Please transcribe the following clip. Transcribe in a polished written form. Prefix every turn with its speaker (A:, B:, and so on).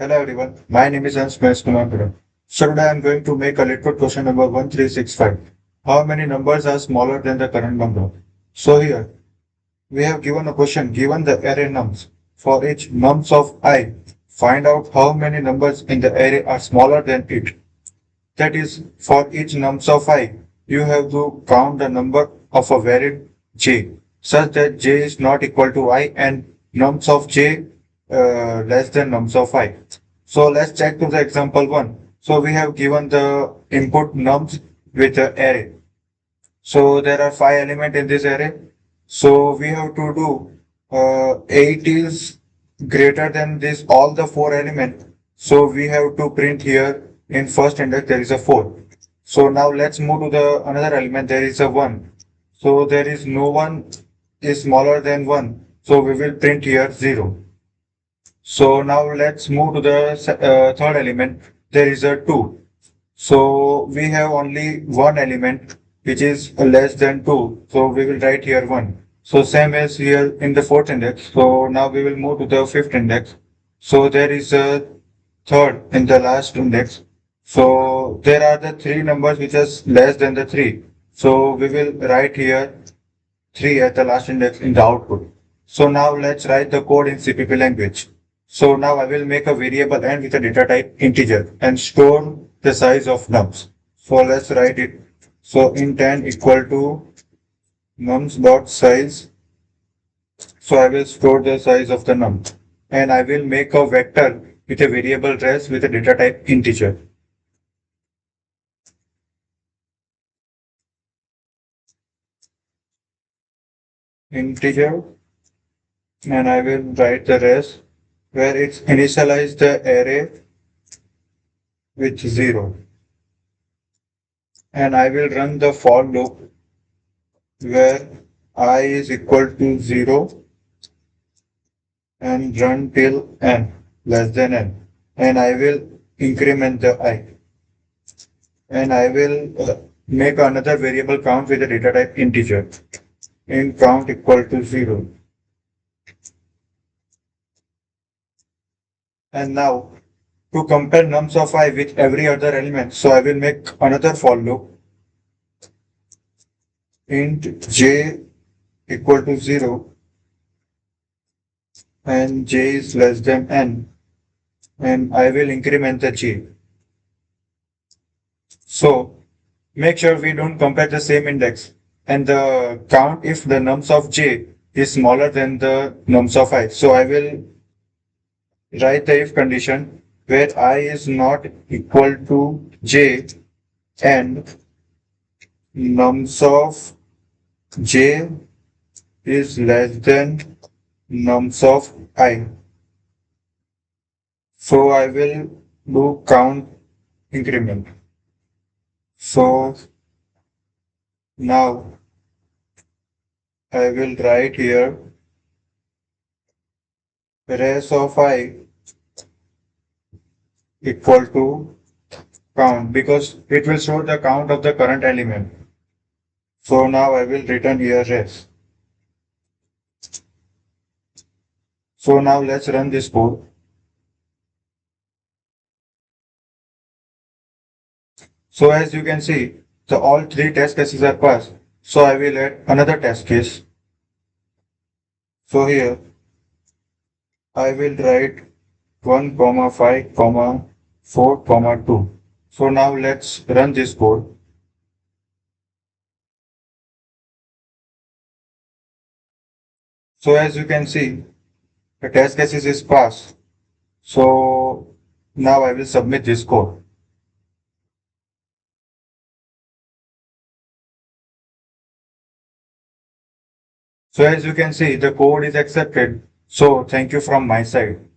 A: Hello everyone, my name is Hans Kumar. So today I am going to make a LeetCode question number 1365. How many numbers are smaller than the current number? So here we have given a question given the array nums. For each nums of I, find out how many numbers in the array are smaller than it. That is, for each nums of I, you have to count the number of a variable j such that j is not equal to I and nums of j less than nums of I. So let's check to the example one. So we have given the input nums with the array. So there are five elements in this array. So we have to do 8 is greater than this all the four elements. So we have to print here in first index there is a 4. So now let's move to the another element, there is a 1. So there is no one is smaller than 1. So we will print here 0. So now let's move to the third element. There is a 2. So we have only one element which is less than 2. So we will write here 1. So same as here in the fourth index. So now we will move to the fifth index. So there is a third in the last index. So there are the three numbers which is less than the 3. So we will write here 3 at the last index in the output. So now let's write the code in CPP language. So now I will make a variable n with a data type integer and store the size of nums. So let's write it. So int n equal to nums dot size. So I will store the size of the num and I will make a vector with a variable res with a data type integer. Integer and I will write the res where it's initialize the array with 0 and I will run the for loop where I is equal to 0 and run till n less than n and I will increment the I and I will make another variable count with the data type integer in count equal to 0 and now to compare nums of I with every other element, so I will make another for loop int j equal to 0 and j is less than n and I will increment the j. So make sure we don't compare the same index and the count if the nums of j is smaller than the nums of I. So I will write the if condition where I is not equal to j and nums of j is less than nums of I. So I will do count increment. So now I will write here res of I equal to count because it will show the count of the current element. So now I will return here res. So now let's run this code. So as you can see, the all three test cases are passed. So I will add another test case. So here I will write 1, 5, 4, 2. So now let's run this code. So as you can see, the test cases is passed. So now I will submit this code. So as you can see, the code is accepted. So thank you from my side.